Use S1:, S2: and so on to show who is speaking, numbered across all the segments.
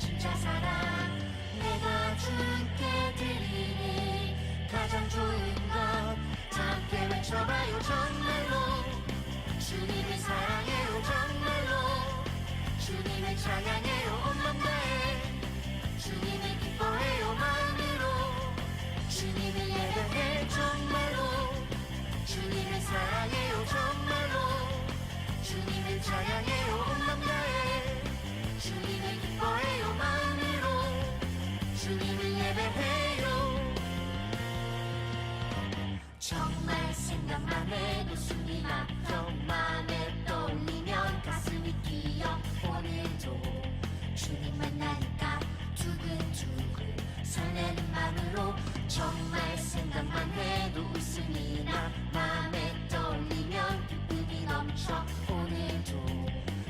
S1: 진짜 사랑 내가 주께 드리니 가장 좋은 것 함께 외쳐봐요 정말로 주님을 사랑해요 정말로 주님을 찬양해요 온 맘 다해 주님을 기뻐해요 마음으로 주님을 예배해 정말로 주님을 사랑해요 정말로 주님을 찬양해요 온 맘 다해 주님을 기뻐해요 마음으로 주님을 예배해요 정말 생각만 해도 숨이 막혀 맘에 떠올리면 가슴이 뛰어 오늘도 주님 만나니까 두근두근 설레는 맘으로 정말 생각만 해도 웃음이 나 맘에 떠올리면 기쁨이 넘쳐 오늘도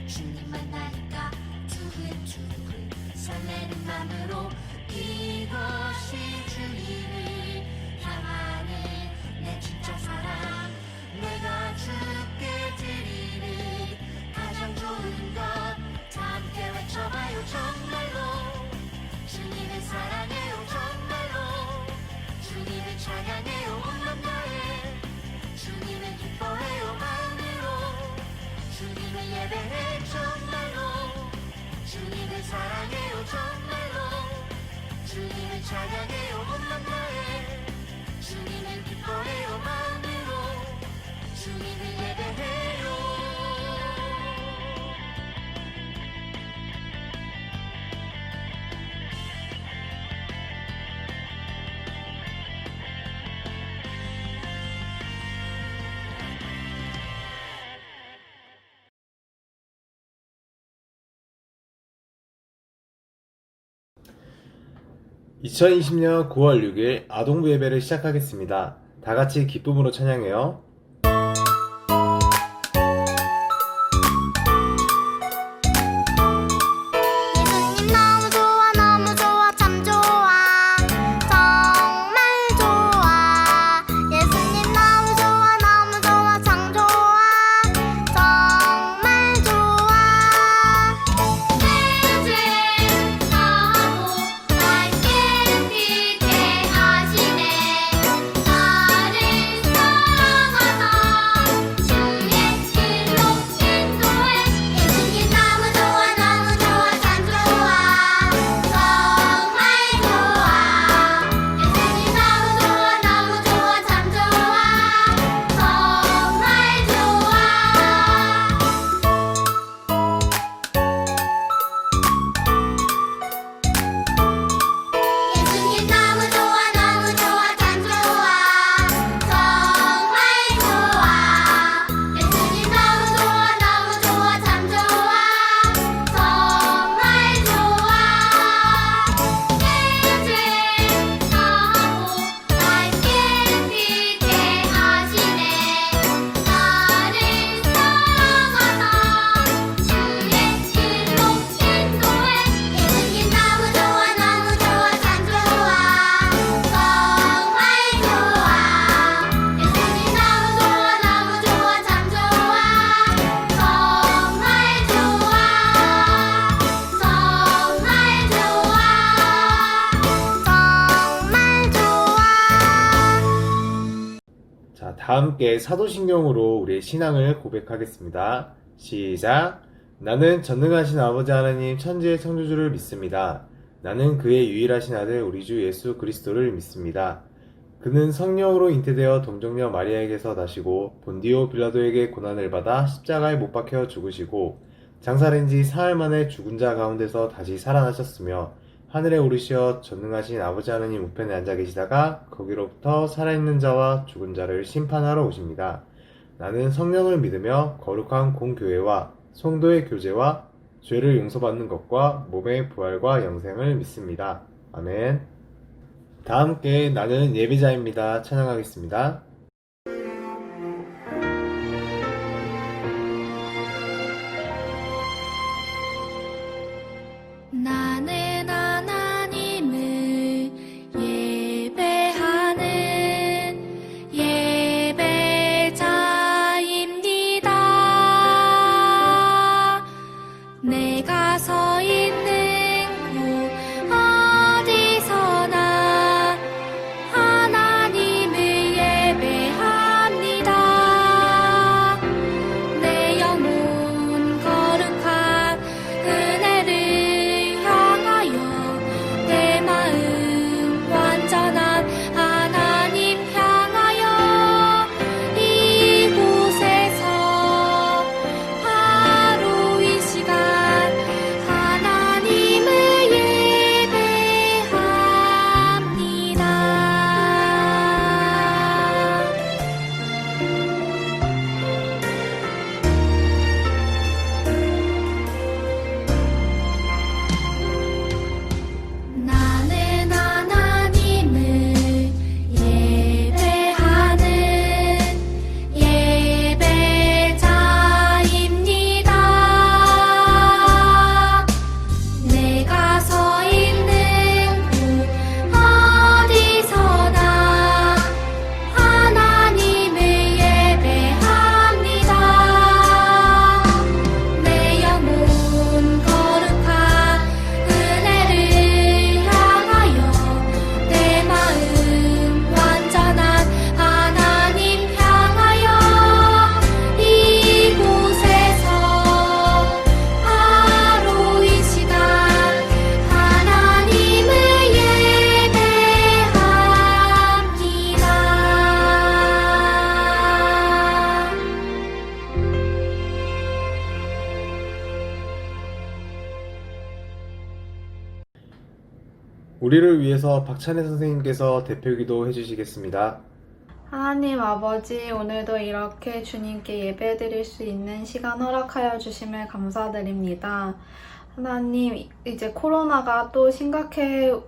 S1: 주님 만나니까 두근두근 설레는 맘으로 이것이 주님을 향하는 내 진짜 사랑 내가 주께 드리는 가장 좋은 것 함께 외쳐봐요 정말로 주님을 사랑해요 정말로 주님을 찬양해요 온 맘 다해 주님을 기뻐해요 마음으로 주님을 예배해 정말로 주님을 사랑해요 정말로 주님을 찬양해요 온 맘 다해 주님을 기뻐해요 마음으로 주님을 예배해요
S2: (2020년 9월 6일) 아동부 예배를 시작하겠습니다. 다같이 기쁨으로 찬양해요.
S3: 예수님 너무 좋아 너무 좋아 참 좋아 정말 좋아 예수님 너무 좋아 너무 좋아 참 좋아 정말 좋아 내 죄 사하고 날 깨끗게 하시네 나를 사랑하사 주의 길로 인도해 예수님 너무 좋아 너무 좋아 참 좋아 정말 좋아 예수님 너무 좋아 너무 좋아 참 좋아 정말 예수님 너무 좋아 너무 좋아 참 좋아 정말 좋아 예수님 너무 좋아 너무 좋아 참 좋아 정말 좋아 내 죄 사하고 날 깨끗게 하시네 나를 사랑하사 주의 길로 인도해 예수님 너무 좋아 너무 좋아 참 좋아 정말 좋아 예수님 너무 좋아 너무 좋아 참 좋아 정말 좋아 정말 좋아
S2: 자, 다 함께 사도신경으로 우리의 신앙을 고백하겠습니다. 시작! 나는 전능하신 아버지 하나님 천지의 창조주를 믿습니다. 나는 그의 유일하신 아들 우리 주 예수 그리스도를 믿습니다. 그는 성령으로 잉태되어 동정녀 마리아에게서 나시고 본디오 빌라도에게 고난을 받아 십자가에 못 박혀 죽으시고 장사된 지 사흘 만에 죽은 자 가운데서 다시 살아나셨으며 하늘에 오르시어 전능하신 아버지 하나님 우편에 앉아 계시다가 거기로부터 살아있는 자와 죽은 자를 심판하러 오십니다. 나는 성령을 믿으며 거룩한 공교회와 성도의 교제와 죄를 용서받는 것과 몸의 부활과 영생을 믿습니다. 아멘. 다 함께 나는 예배자입니다. 찬양하겠습니다.
S3: 나는 하나님을 예배하는 예배자입니다. 내가 서 있는
S2: 우리를 위해서 박찬혜 선생님께서 대표기도 해주시겠습니다.
S4: 하나님 아버지, 오늘도 이렇게 주님께 예배드릴 수 있는 시간 허락하여 주심을 감사드립니다. 하나님, 이제 코로나가 또 심각해져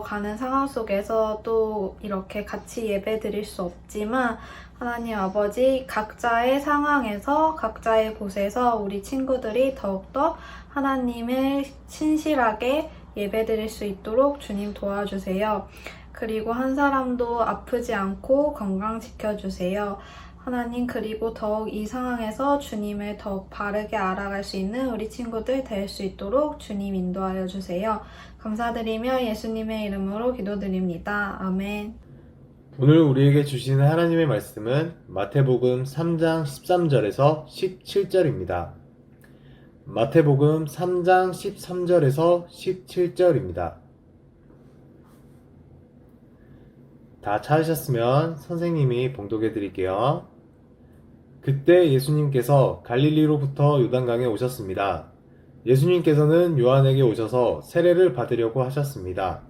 S4: 가는 상황 속에서 또 이렇게 같이 예배드릴 수 없지만, 하나님 아버지, 각자의 상황에서, 각자의 곳에서 우리 친구들이 더욱더 하나님을 신실하게 예배드릴 수 있도록 주님 도와주세요. 그리고 한 사람도 아프지 않고 건강시켜주세요. 하나님, 그리고 더욱 이 상황에서 주님을 더욱 바르게 알아갈 수 있는 우리 친구들 될 수 있도록 주님 인도하여 주세요. 감사드리며 예수님의 이름으로 기도드립니다. 아멘.
S2: 오늘 우리에게 주시는 하나님의 말씀은 마태복음 3장 13절에서 17절입니다. 마태복음 3장 13절에서 17절입니다. 다 찾으셨으면 선생님이 봉독해 드릴게요. 그때 예수님께서 갈릴리로부터 요단강에 오셨습니다. 예수님께서는 요한에게 오셔서 세례를 받으려고 하셨습니다.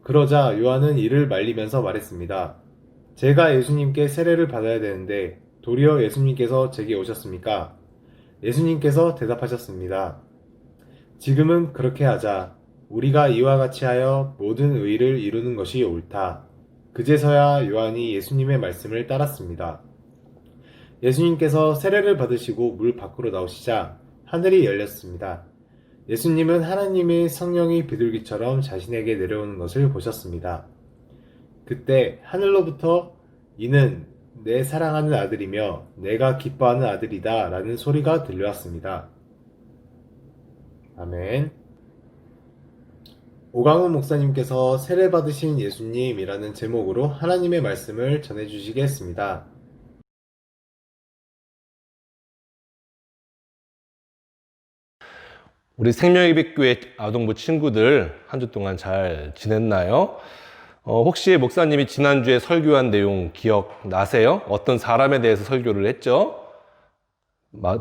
S2: 그러자 요한은 이를 말리면서 말했습니다. 제가 예수님께 세례를 받아야 되는데 도리어 예수님께서 제게 오셨습니까? 예수님께서 대답하셨습니다. 지금은 그렇게 하자. 우리가 이와 같이 하여 모든 의를 이루는 것이 옳다. 그제서야 요한이 예수님의 말씀을 따랐습니다. 예수님께서 세례를 받으시고 물 밖으로 나오시자 하늘이 열렸습니다. 예수님은 하나님의 성령이 비둘기처럼 자신에게 내려오는 것을 보셨습니다. 그때 하늘로부터 이는 내 사랑하는 아들이며 내가 기뻐하는 아들이다 라는 소리가 들려왔습니다. 아멘. 오강훈 목사님께서 세례받으신 예수님이라는 제목으로 하나님의 말씀을 전해주시겠습니다.
S5: 우리 생명예비교회 아동부 친구들 한 주 동안 잘 지냈나요? 혹시 목사님이 지난주에 설교한 내용 기억나세요? 어떤 사람에 대해서 설교를 했죠?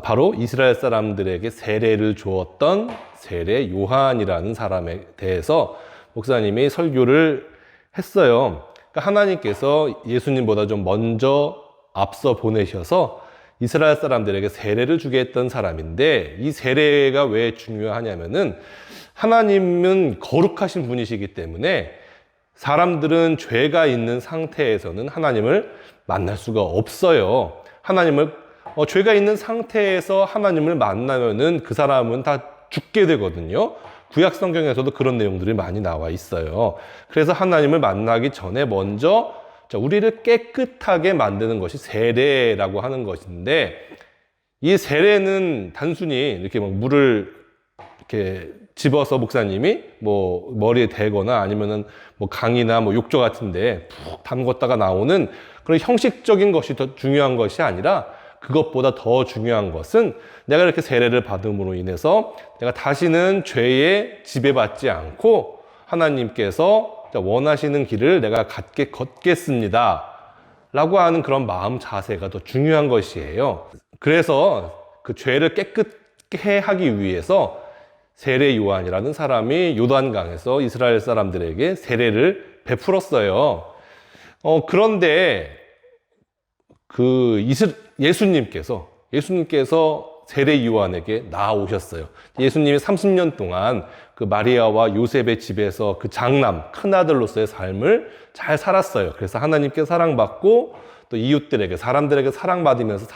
S5: 바로 이스라엘 사람들에게 세례를 주었던 세례 요한이라는 사람에 대해서 목사님이 설교를 했어요. 그러니까 하나님께서 예수님보다 좀 먼저 앞서 보내셔서 이스라엘 사람들에게 세례를 주게 했던 사람인데, 이 세례가 왜 중요하냐면은 하나님은 거룩하신 분이시기 때문에 사람들은 죄가 있는 상태에서는 하나님을 만날 수가 없어요. 죄가 있는 상태에서 하나님을 만나면은 그 사람은 다 죽게 되거든요. 구약 성경에서도 그런 내용들이 많이 나와 있어요. 그래서 하나님을 만나기 전에 먼저 우리를 깨끗하게 만드는 것이 세례라고 하는 것인데, 이 세례는 단순히 이렇게 막 물을 이렇게 집어서 목사님이 머리에 대거나 아니면은 강이나 욕조 같은데 푹 담궜다가 나오는 그런 형식적인 것이 더 중요한 것이 아니라, 그것보다 더 중요한 것은 내가 이렇게 세례를 받음으로 인해서 내가 다시는 죄에 지배받지 않고 하나님께서 원하시는 길을 내가 걷겠습니다 라고 하는 그런 마음 자세가 더 중요한 것이에요. 그래서 그 죄를 깨끗게 하기 위해서 세례 요한이라는 사람이 요단강에서 이스라엘 사람들에게 세례를 베풀었어요. 그런데 예수님께서 세례 요한에게 나아오셨어요. 예수님이 30년 동안 그 마리아와 요셉의 집에서 그 장남, 큰아들로서의 삶을 잘 살았어요. 그래서 하나님께 사랑받고 또 이웃들에게, 사람들에게 사랑받으면서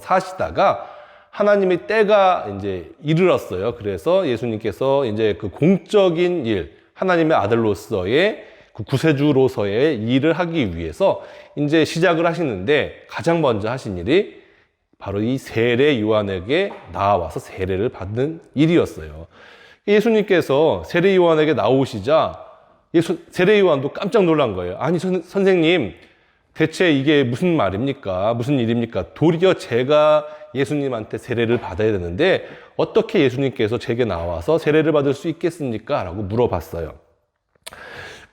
S5: 사시다가 하나님의 때가 이제 이르렀어요. 그래서 예수님께서 이제 그 공적인 일, 하나님의 아들로서의 그 구세주로서의 일을 하기 위해서 이제 시작을 하시는데, 가장 먼저 하신 일이 바로 이 세례 요한에게 나와서 세례를 받는 일이었어요. 예수님께서 세례 요한에게 나오시자 세례 요한도 깜짝 놀란 거예요. 아니 선생님, 대체 이게 무슨 말입니까? 무슨 일입니까? 도리어 제가 예수님한테 세례를 받아야 되는데 어떻게 예수님께서 제게 나와서 세례를 받을 수 있겠습니까? 라고 물어봤어요.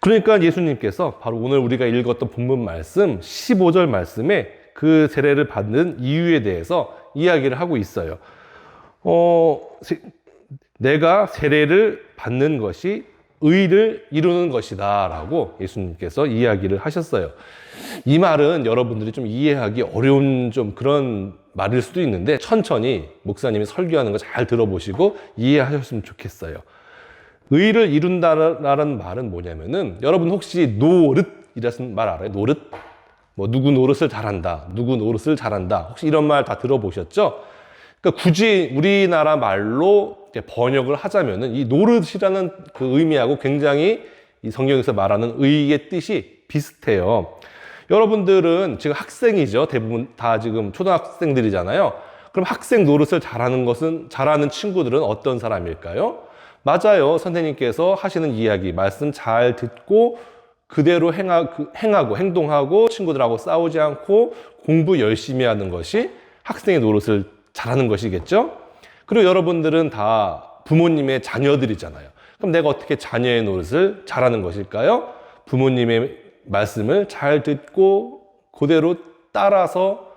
S5: 그러니까 예수님께서 바로 오늘 우리가 읽었던 본문 말씀 15절 말씀에 그 세례를 받는 이유에 대해서 이야기를 하고 있어요. 내가 세례를 받는 것이 의를 이루는 것이다 라고 예수님께서 이야기를 하셨어요. 이 말은 여러분들이 좀 이해하기 어려운 좀 그런 말일 수도 있는데 천천히 목사님이 설교하는 거 잘 들어보시고 이해하셨으면 좋겠어요. 의를 이룬다라는 말은 뭐냐면은 여러분 혹시 노릇이라는 말 알아요? 노릇? 뭐 누구 노릇을 잘한다, 누구 노릇을 잘한다. 혹시 이런 말 다 들어보셨죠? 그러니까 굳이 우리나라 말로 번역을 하자면은 이 노릇이라는 그 의미하고 굉장히 이 성경에서 말하는 의의 뜻이 비슷해요. 여러분들은 지금 학생이죠. 대부분 다 지금 초등학생들이잖아요. 그럼 학생 노릇을 잘하는 친구들은 어떤 사람일까요? 맞아요. 선생님께서 하시는 이야기, 말씀 잘 듣고 그대로 행하고 행동하고 친구들하고 싸우지 않고 공부 열심히 하는 것이 학생의 노릇을 잘하는 것이겠죠? 그리고 여러분들은 다 부모님의 자녀들이잖아요. 그럼 내가 어떻게 자녀의 노릇을 잘하는 것일까요? 부모님의 말씀을 잘 듣고 그대로 따라서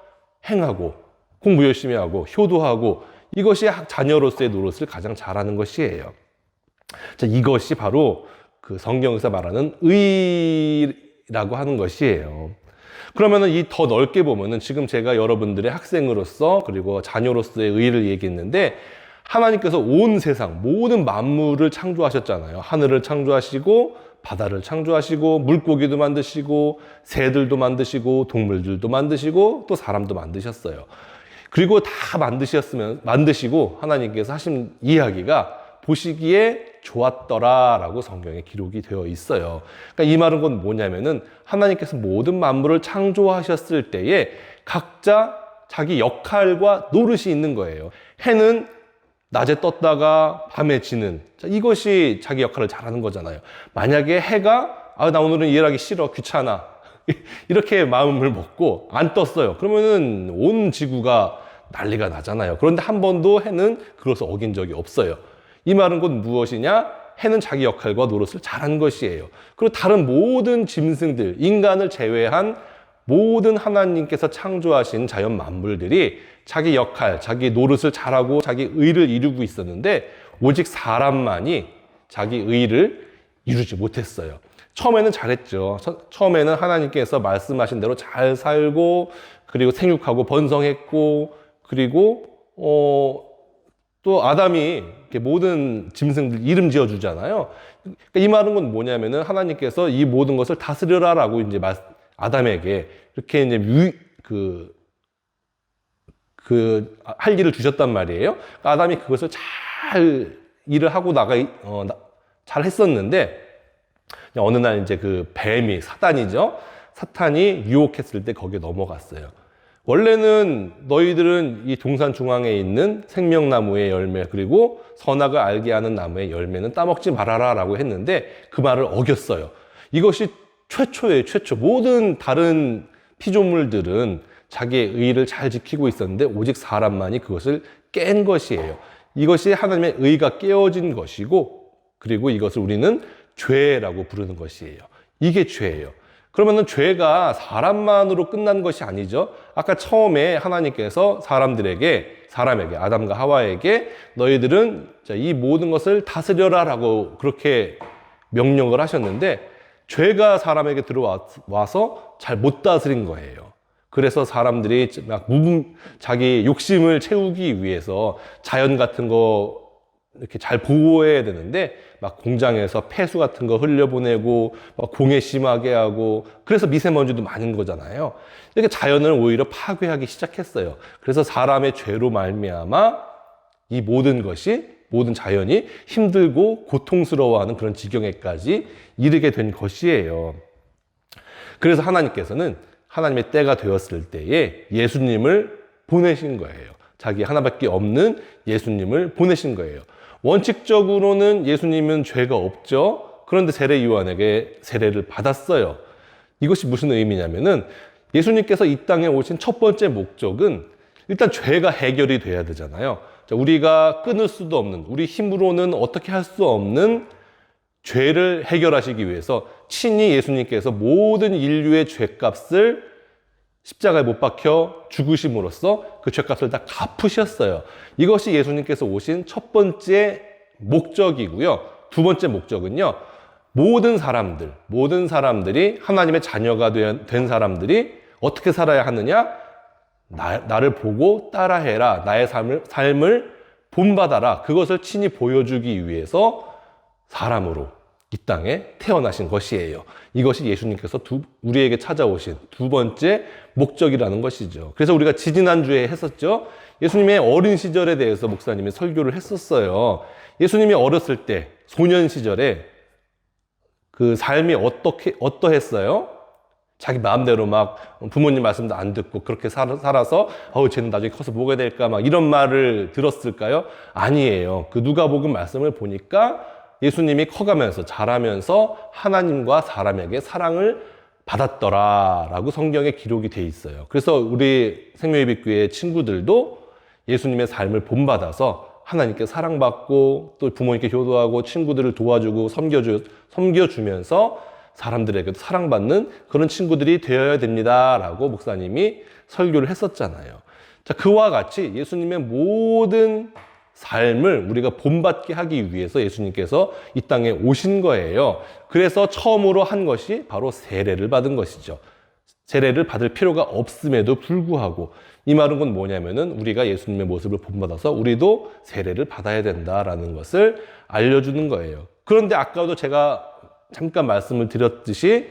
S5: 행하고 공부 열심히 하고 효도하고 이것이 자녀로서의 노릇을 가장 잘하는 것이에요. 자, 이것이 바로 그 성경에서 말하는 의라고 하는 것이에요. 그러면은 이 더 넓게 보면은 지금 제가 여러분들의 학생으로서 그리고 자녀로서의 의를 얘기했는데 하나님께서 온 세상 모든 만물을 창조하셨잖아요. 하늘을 창조하시고 바다를 창조하시고 물고기도 만드시고 새들도 만드시고 동물들도 만드시고 또 사람도 만드셨어요. 그리고 다 만드시고 하나님께서 하신 이야기가 보시기에 좋았더라라고 성경에 기록이 되어 있어요. 그러니까 이 말은 곧 뭐냐면은 하나님께서 모든 만물을 창조하셨을 때에 각자 자기 역할과 노릇이 있는 거예요. 해는 낮에 떴다가 밤에 지는, 자, 이것이 자기 역할을 잘하는 거잖아요. 만약에 해가 나 오늘은 일하기 싫어, 귀찮아 이렇게 마음을 먹고 안 떴어요. 그러면은 온 지구가 난리가 나잖아요. 그런데 한 번도 해는 그것을 어긴 적이 없어요. 이 말은 곧 무엇이냐? 해는 자기 역할과 노릇을 잘한 것이에요. 그리고 다른 모든 짐승들, 인간을 제외한 모든 하나님께서 창조하신 자연 만물들이 자기 역할, 자기 노릇을 잘하고 자기 의를 이루고 있었는데 오직 사람만이 자기 의를 이루지 못했어요. 처음에는 잘했죠. 처음에는 하나님께서 말씀하신 대로 잘 살고 그리고 생육하고 번성했고 그리고 또 아담이 모든 짐승들 이름 지어주잖아요. 그러니까 이 말은 건 뭐냐면은 하나님께서 이 모든 것을 다스려라라고 이제 아담에게 이렇게 이제 할 일을 주셨단 말이에요. 그러니까 아담이 그것을 잘 일을 하고 잘 했었는데 어느 날 이제 그 뱀이 사탄이죠. 사탄이 유혹했을 때 거기에 넘어갔어요. 원래는 너희들은 이 동산 중앙에 있는 생명나무의 열매 그리고 선악을 알게 하는 나무의 열매는 따먹지 말아라 라고 했는데 그 말을 어겼어요. 이것이 최초예요. 최초. 모든 다른 피조물들은 자기의 의를 잘 지키고 있었는데 오직 사람만이 그것을 깬 것이에요. 이것이 하나님의 의가 깨어진 것이고 그리고 이것을 우리는 죄라고 부르는 것이에요. 이게 죄예요. 그러면은 죄가 사람만으로 끝난 것이 아니죠. 아까 처음에 하나님께서 사람에게 아담과 하와에게 너희들은 이 모든 것을 다스려라 라고 그렇게 명령을 하셨는데 죄가 사람에게 들어와서 잘 못 다스린 거예요. 그래서 사람들이 막 자기 욕심을 채우기 위해서 자연 같은 거 이렇게 잘 보호해야 되는데 막 공장에서 폐수 같은 거 흘려보내고 막 공해 심하게 하고 그래서 미세먼지도 많은 거잖아요. 이렇게 자연을 오히려 파괴하기 시작했어요. 그래서 사람의 죄로 말미암아 이 모든 자연이 힘들고 고통스러워하는 그런 지경에까지 이르게 된 것이에요. 그래서 하나님께서는 하나님의 때가 되었을 때에 예수님을 보내신 거예요. 자기 하나밖에 없는 예수님을 보내신 거예요. 원칙적으로는 예수님은 죄가 없죠. 그런데 세례 요한에게 세례를 받았어요. 이것이 무슨 의미냐면은 예수님께서 이 땅에 오신 첫 번째 목적은 일단 죄가 해결이 돼야 되잖아요. 우리가 끊을 수도 없는, 우리 힘으로는 어떻게 할 수 없는 죄를 해결하시기 위해서 친히 예수님께서 모든 인류의 죄값을 십자가에 못 박혀 죽으심으로써 그 죄값을 다 갚으셨어요. 이것이 예수님께서 오신 첫 번째 목적이고요. 두 번째 목적은요. 모든 사람들이 하나님의 자녀가 된 사람들이 어떻게 살아야 하느냐? 나를 보고 따라해라. 나의 삶을 본받아라. 그것을 친히 보여주기 위해서 사람으로 이 땅에 태어나신 것이에요. 이것이 예수님께서 우리에게 찾아오신 두 번째 목적이라는 것이죠. 그래서 우리가 지지난주에 했었죠. 예수님의 어린 시절에 대해서 목사님이 설교를 했었어요. 예수님이 어렸을 때, 소년 시절에 그 삶이 어떠했어요? 자기 마음대로 막 부모님 말씀도 안 듣고 그렇게 살아서 쟤는 나중에 커서 뭐가 될까 막 이런 말을 들었을까요? 아니에요. 그 누가복음 말씀을 보니까 예수님이 커가면서 자라면서 하나님과 사람에게 사랑을 받았더라라고 성경에 기록이 돼 있어요. 그래서 우리 생명예비교회 친구들도 예수님의 삶을 본받아서 하나님께 사랑받고 또 부모님께 효도하고 친구들을 도와주고 섬겨주면서 사람들에게도 사랑받는 그런 친구들이 되어야 됩니다라고 목사님이 설교를 했었잖아요. 자, 그와 같이 예수님의 모든 삶을 우리가 본받게 하기 위해서 예수님께서 이 땅에 오신 거예요. 그래서 처음으로 한 것이 바로 세례를 받은 것이죠. 세례를 받을 필요가 없음에도 불구하고 이 말은 건 뭐냐면은 우리가 예수님의 모습을 본받아서 우리도 세례를 받아야 된다라는 것을 알려주는 거예요. 그런데 아까도 제가 잠깐 말씀을 드렸듯이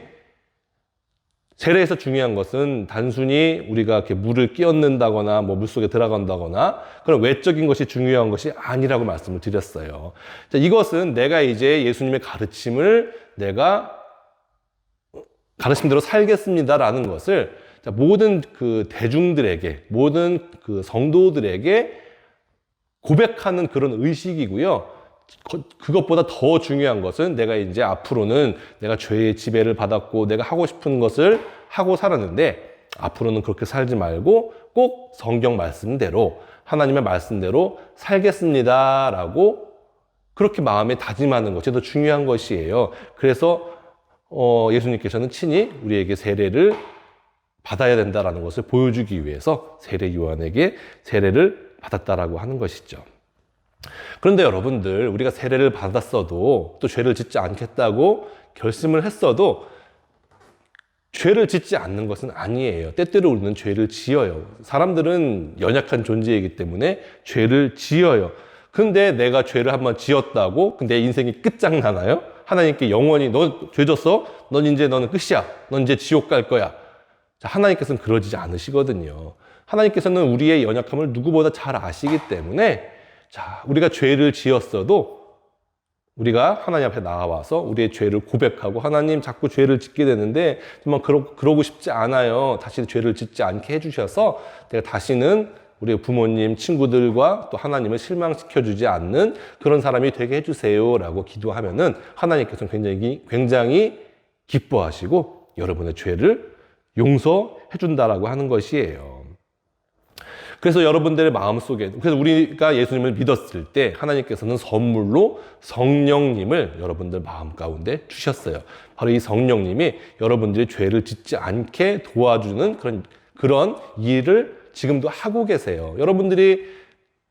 S5: 세례에서 중요한 것은 단순히 우리가 이렇게 물을 끼얹는다거나 뭐 물속에 들어간다거나 그런 외적인 것이 중요한 것이 아니라고 말씀을 드렸어요. 자, 이것은 내가 이제 예수님의 가르침을 내가 가르침대로 살겠습니다라는 것을 모든 그 대중들에게, 모든 그 성도들에게 고백하는 그런 의식이고요. 그것보다 더 중요한 것은 내가 이제 앞으로는 내가 죄의 지배를 받았고 내가 하고 싶은 것을 하고 살았는데 앞으로는 그렇게 살지 말고 꼭 성경 말씀대로 하나님의 말씀대로 살겠습니다라고 그렇게 마음에 다짐하는 것이 더 중요한 것이에요. 그래서 예수님께서는 친히 우리에게 세례를 받아야 된다라는 것을 보여주기 위해서 세례 요한에게 세례를 받았다라고 하는 것이죠. 그런데 여러분들, 우리가 세례를 받았어도 또 죄를 짓지 않겠다고 결심을 했어도 죄를 짓지 않는 것은 아니에요. 때때로 우리는 죄를 지어요. 사람들은 연약한 존재이기 때문에 죄를 지어요. 근데 내가 죄를 한번 지었다고 내 인생이 끝장나나요? 하나님께 영원히 너 죄 졌어? 너는 끝이야. 넌 이제 지옥 갈 거야. 자, 하나님께서는 그러지 않으시거든요. 하나님께서는 우리의 연약함을 누구보다 잘 아시기 때문에 자, 우리가 죄를 지었어도 우리가 하나님 앞에 나와서 우리의 죄를 고백하고 하나님 자꾸 죄를 짓게 되는데 정말 그러고 싶지 않아요. 다시 죄를 짓지 않게 해주셔서 내가 다시는 우리 부모님, 친구들과 또 하나님을 실망시켜주지 않는 그런 사람이 되게 해주세요 라고 기도하면은 하나님께서는 굉장히 기뻐하시고 여러분의 죄를 용서해준다라고 하는 것이에요. 그래서 여러분들의 마음속에, 그래서 우리가 예수님을 믿었을 때 하나님께서는 선물로 성령님을 여러분들 마음 가운데 주셨어요. 바로 이 성령님이 여러분들이 죄를 짓지 않게 도와주는 그런 일을 지금도 하고 계세요. 여러분들이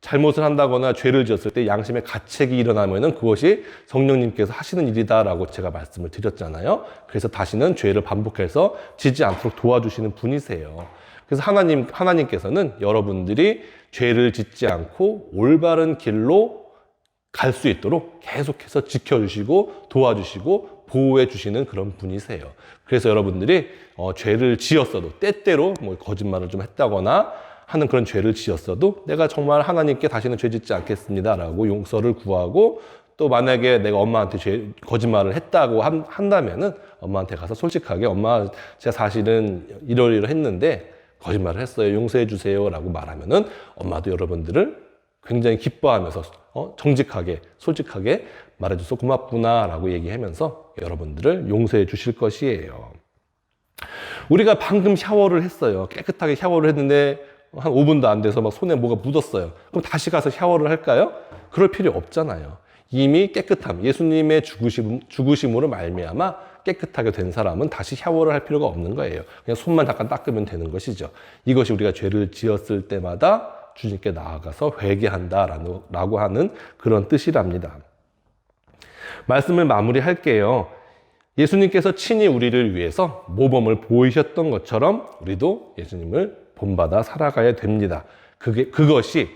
S5: 잘못을 한다거나 죄를 지었을 때 양심의 가책이 일어나면은 그것이 성령님께서 하시는 일이다라고 제가 말씀을 드렸잖아요. 그래서 다시는 죄를 반복해서 지지 않도록 도와주시는 분이세요. 그래서 하나님께서는 여러분들이 죄를 짓지 않고 올바른 길로 갈 수 있도록 계속해서 지켜주시고 도와주시고 보호해 주시는 그런 분이세요. 그래서 여러분들이 죄를 지었어도 때때로 뭐 거짓말을 좀 했다거나 하는 그런 죄를 지었어도 내가 정말 하나님께 다시는 죄 짓지 않겠습니다라고 용서를 구하고 또 만약에 내가 엄마한테 거짓말을 했다고 한다면은 엄마한테 가서 솔직하게 엄마 제가 사실은 이러이러했는데 거짓말을 했어요. 용서해 주세요 라고 말하면은 엄마도 여러분들을 굉장히 기뻐하면서 정직하게 솔직하게 말해줘서 고맙구나 라고 얘기하면서 여러분들을 용서해 주실 것이에요. 우리가 방금 샤워를 했어요. 깨끗하게 샤워를 했는데 한 5분도 안 돼서 막 손에 뭐가 묻었어요. 그럼 다시 가서 샤워를 할까요? 그럴 필요 없잖아요. 이미 깨끗함, 예수님의 죽으심으로 말미암아 깨끗하게 된 사람은 다시 샤워를 할 필요가 없는 거예요. 그냥 손만 잠깐 닦으면 되는 것이죠. 이것이 우리가 죄를 지었을 때마다 주님께 나아가서 회개한다라고 하는 그런 뜻이랍니다. 말씀을 마무리할게요. 예수님께서 친히 우리를 위해서 모범을 보이셨던 것처럼 우리도 예수님을 본받아 살아가야 됩니다. 그것이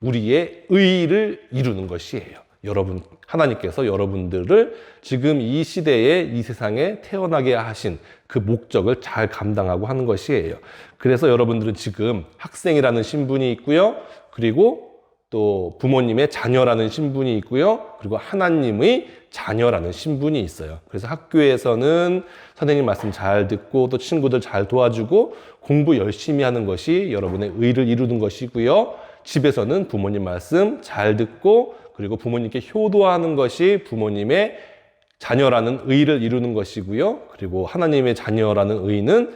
S5: 우리의 의의를 이루는 것이에요. 여러분, 하나님께서 여러분들을 지금 이 시대에 이 세상에 태어나게 하신 그 목적을 잘 감당하고 하는 것이에요. 그래서 여러분들은 지금 학생이라는 신분이 있고요. 그리고 또 부모님의 자녀라는 신분이 있고요. 그리고 하나님의 자녀라는 신분이 있어요. 그래서 학교에서는 선생님 말씀 잘 듣고 또 친구들 잘 도와주고 공부 열심히 하는 것이 여러분의 의를 이루는 것이고요. 집에서는 부모님 말씀 잘 듣고 그리고 부모님께 효도하는 것이 부모님의 자녀라는 의를 이루는 것이고요. 그리고 하나님의 자녀라는 의는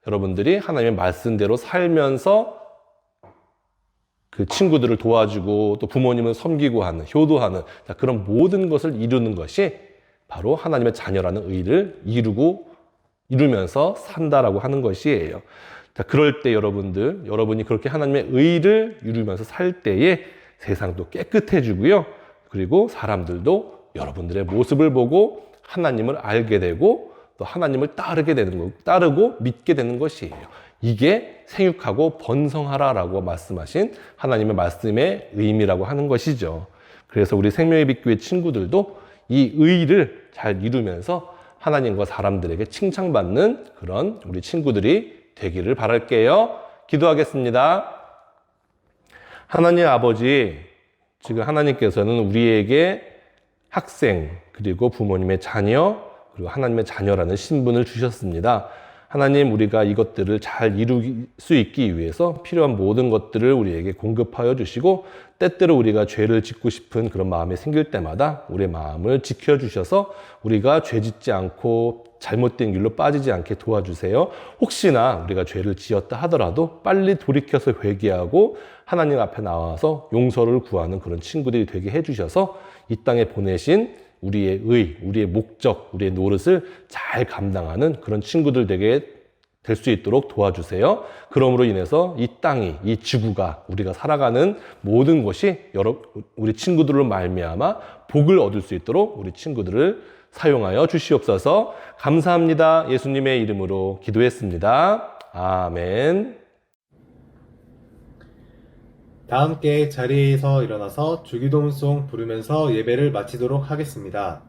S5: 여러분들이 하나님의 말씀대로 살면서 그 친구들을 도와주고 또 부모님을 섬기고 하는, 효도하는 그런 모든 것을 이루는 것이 바로 하나님의 자녀라는 의를 이루면서 산다라고 하는 것이에요. 자, 그럴 때 여러분이 그렇게 하나님의 의를 이루면서 살 때에 세상도 깨끗해지고요. 그리고 사람들도 여러분들의 모습을 보고 하나님을 알게 되고 또 하나님을 따르고 믿게 되는 것이에요. 이게 생육하고 번성하라라고 말씀하신 하나님의 말씀의 의미라고 하는 것이죠. 그래서 우리 생명의 빛교회 친구들도 이 의를 잘 이루면서 하나님과 사람들에게 칭찬받는 그런 우리 친구들이 되기를 바랄게요. 기도하겠습니다. 하나님 아버지, 지금 하나님께서는 우리에게 학생, 그리고 부모님의 자녀, 그리고 하나님의 자녀라는 신분을 주셨습니다. 하나님, 우리가 이것들을 잘 이룰 수 있기 위해서 필요한 모든 것들을 우리에게 공급하여 주시고 때때로 우리가 죄를 짓고 싶은 그런 마음이 생길 때마다 우리의 마음을 지켜주셔서 우리가 죄 짓지 않고 잘못된 길로 빠지지 않게 도와주세요. 혹시나 우리가 죄를 지었다 하더라도 빨리 돌이켜서 회개하고 하나님 앞에 나와서 용서를 구하는 그런 친구들이 되게 해주셔서 이 땅에 보내신 우리의 우리의 목적, 우리의 노릇을 잘 감당하는 그런 친구들 되게 될 수 있도록 도와주세요. 그러므로 인해서 이 땅이, 이 지구가, 우리가 살아가는 모든 것이 우리 친구들로 말미암아 복을 얻을 수 있도록 우리 친구들을 사용하여 주시옵소서. 감사합니다. 예수님의 이름으로 기도했습니다. 아멘.
S2: 다 함께 자리에서 일어나서 주기도문송 부르면서 예배를 마치도록 하겠습니다.